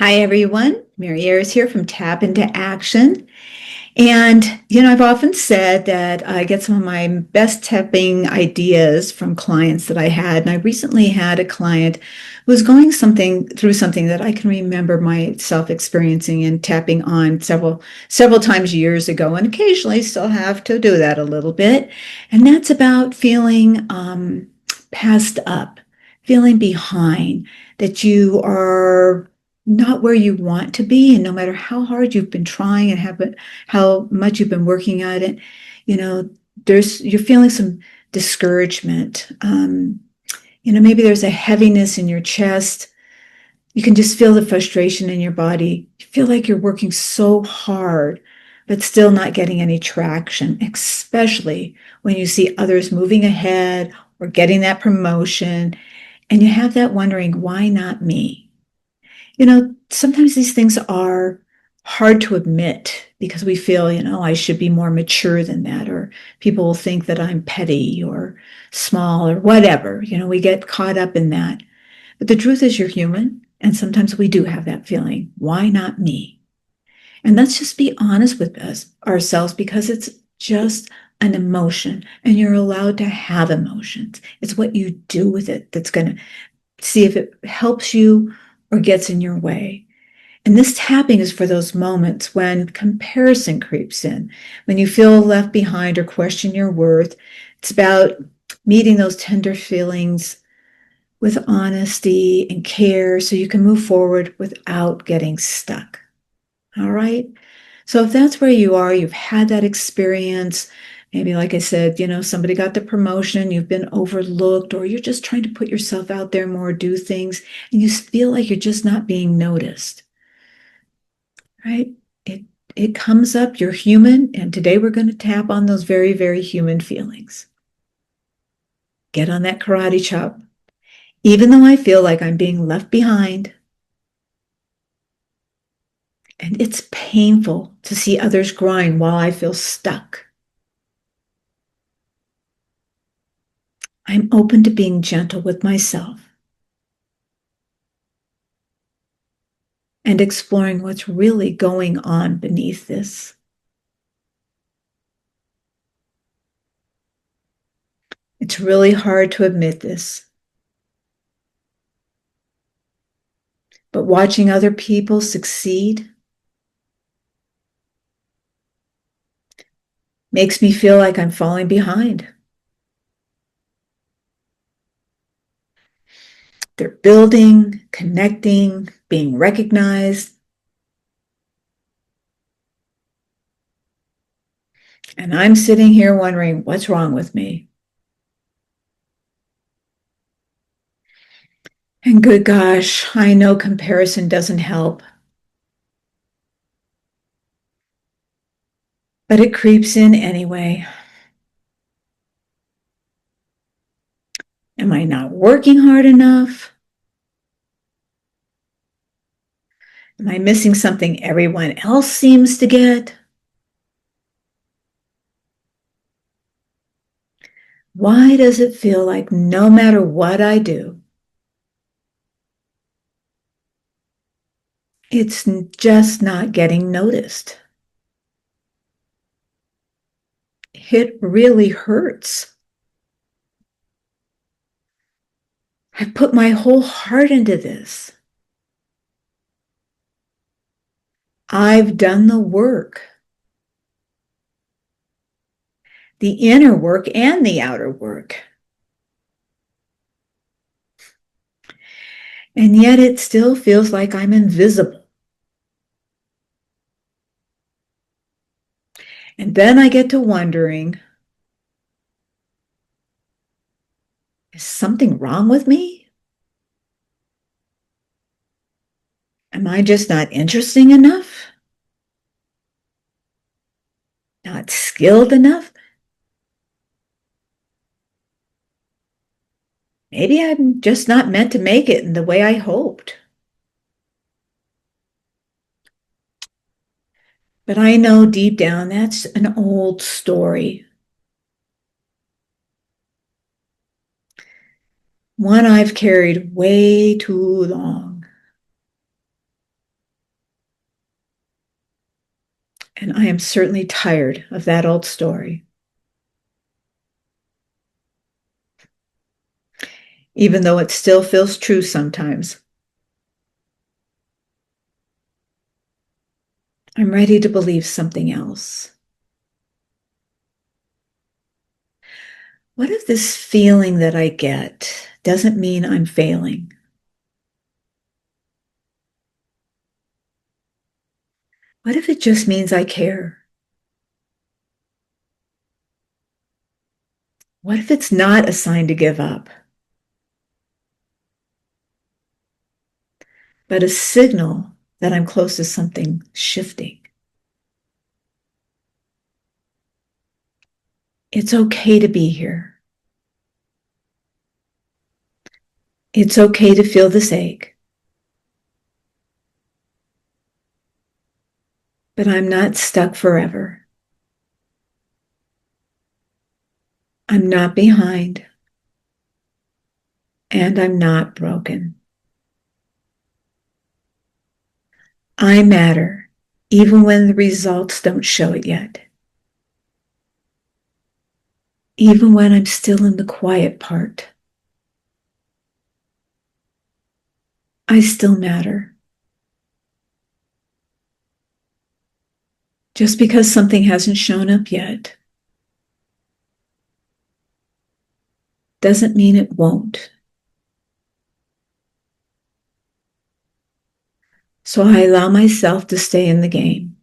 Hi, everyone. Mary Ayers here from Tap into Action. And, I've often said that I get some of my best tapping ideas from clients that I had. And I recently had a client who was going through something that I can remember myself experiencing and tapping on several times years ago, and occasionally still have to do that a little bit. And that's about feeling passed up, feeling behind, that you are not where you want to be. And no matter how hard you've been trying and how much you've been working at it, you know, you're feeling some discouragement. Maybe there's a heaviness in your chest. You can just feel the frustration in your body. You feel like you're working so hard, but still not getting any traction, especially when you see others moving ahead or getting that promotion. And you have that wondering, why not me? Sometimes these things are hard to admit because we feel, I should be more mature than that, or people will think that I'm petty or small or whatever. We get caught up in that. But the truth is, you're human. And sometimes we do have that feeling. Why not me? And let's just be honest with ourselves, because it's just an emotion and you're allowed to have emotions. It's what you do with it that's going to see if it helps you or gets in your way. And this tapping is for those moments when comparison creeps in, when you feel left behind or question your worth. It's about meeting those tender feelings with honesty and care so you can move forward without getting stuck. All right. So if that's where you are, you've had that experience, maybe like I said, somebody got the promotion, you've been overlooked, or you're just trying to put yourself out there more, do things, and you feel like you're just not being noticed, right? It comes up, you're human, and today we're going to tap on those very, very human feelings. Get on that karate chop. Even though I feel like I'm being left behind, and it's painful to see others growing while I feel stuck, I'm open to being gentle with myself and exploring what's really going on beneath this. It's really hard to admit this, but watching other people succeed makes me feel like I'm falling behind. They're building, connecting, being recognized. And I'm sitting here wondering, what's wrong with me? And good gosh, I know comparison doesn't help, but it creeps in anyway. Am I not working hard enough? Am I missing something everyone else seems to get? Why does it feel like no matter what I do, it's just not getting noticed? It really hurts. I put my whole heart into this. I've done the work, the inner work and the outer work. And yet it still feels like I'm invisible. And then I get to wondering, is something wrong with me? Am I just not interesting enough? Not skilled enough? Maybe I'm just not meant to make it in the way I hoped. But I know deep down that's an old story, one I've carried way too long. And I am certainly tired of that old story, even though it still feels true sometimes. I'm ready to believe something else. What if this feeling that I get doesn't mean I'm failing? What if it just means I care? What if it's not a sign to give up, but a signal that I'm close to something shifting? It's okay to be here. It's okay to feel this ache, but I'm not stuck forever. I'm not behind, and I'm not broken. I matter, even when the results don't show it yet. Even when I'm still in the quiet part, I still matter. Just because something hasn't shown up yet doesn't mean it won't. So I allow myself to stay in the game.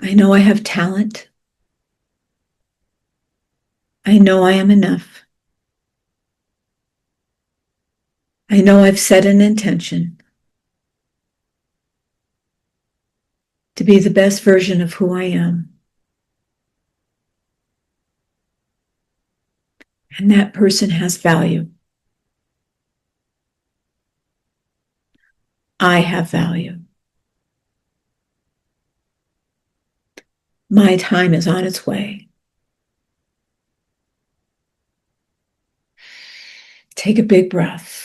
I know I have talent. I know I am enough. I know I've set an intention to be the best version of who I am. And that person has value. I have value. My time is on its way. Take a big breath.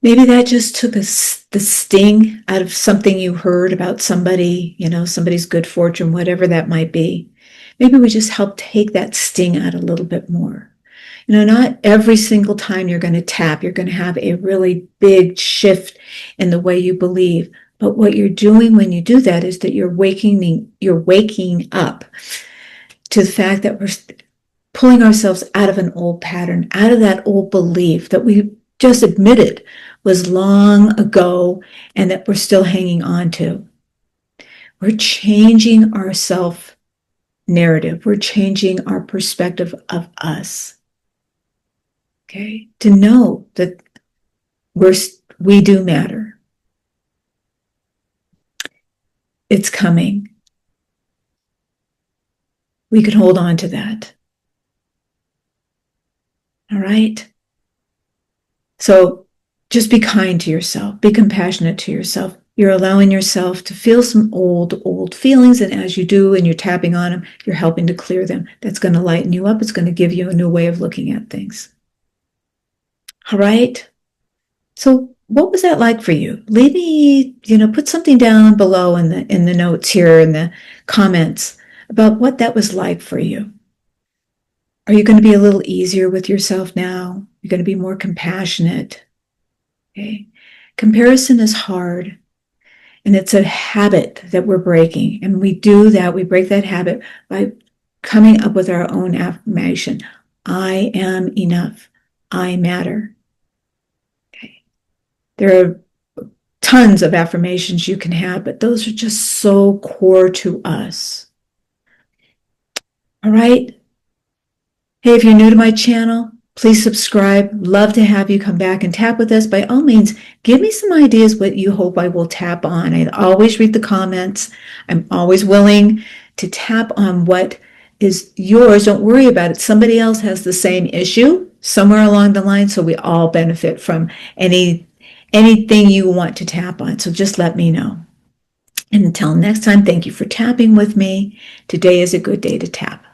Maybe that just took the sting out of something you heard about somebody, somebody's good fortune, whatever that might be. Maybe we just help take that sting out a little bit more. Not every single time you're going to tap, you're going to have a really big shift in the way you believe. But what you're doing when you do that is that you're waking up to the fact that we're pulling ourselves out of an old pattern, out of that old belief that we just admitted was long ago and that we're still hanging on to. We're changing our self narrative. We're changing our perspective of us. Okay, to know that we do matter. It's coming. We can hold on to that. All right. So just be kind to yourself. Be compassionate to yourself. You're allowing yourself to feel some old feelings. And as you do and you're tapping on them, you're helping to clear them. That's going to lighten you up. It's going to give you a new way of looking at things. All right. So what was that like for you? Leave me, put something down below in the notes here in the comments about what that was like for you. Are you going to be a little easier with yourself now? You're going to be more compassionate. Okay. Comparison is hard, and it's a habit that we're breaking. And we do that. We break that habit by coming up with our own affirmation. I am enough. I matter. Okay. There are tons of affirmations you can have, but those are just so core to us. All right. Hey, if you're new to my channel, please subscribe. Love to have you come back and tap with us. By all means, give me some ideas what you hope I will tap on. I always read the comments. I'm always willing to tap on what is yours. Don't worry about it. Somebody else has the same issue somewhere along the line, so we all benefit from anything you want to tap on. So just let me know. And until next time, thank you for tapping with me. Today is a good day to tap.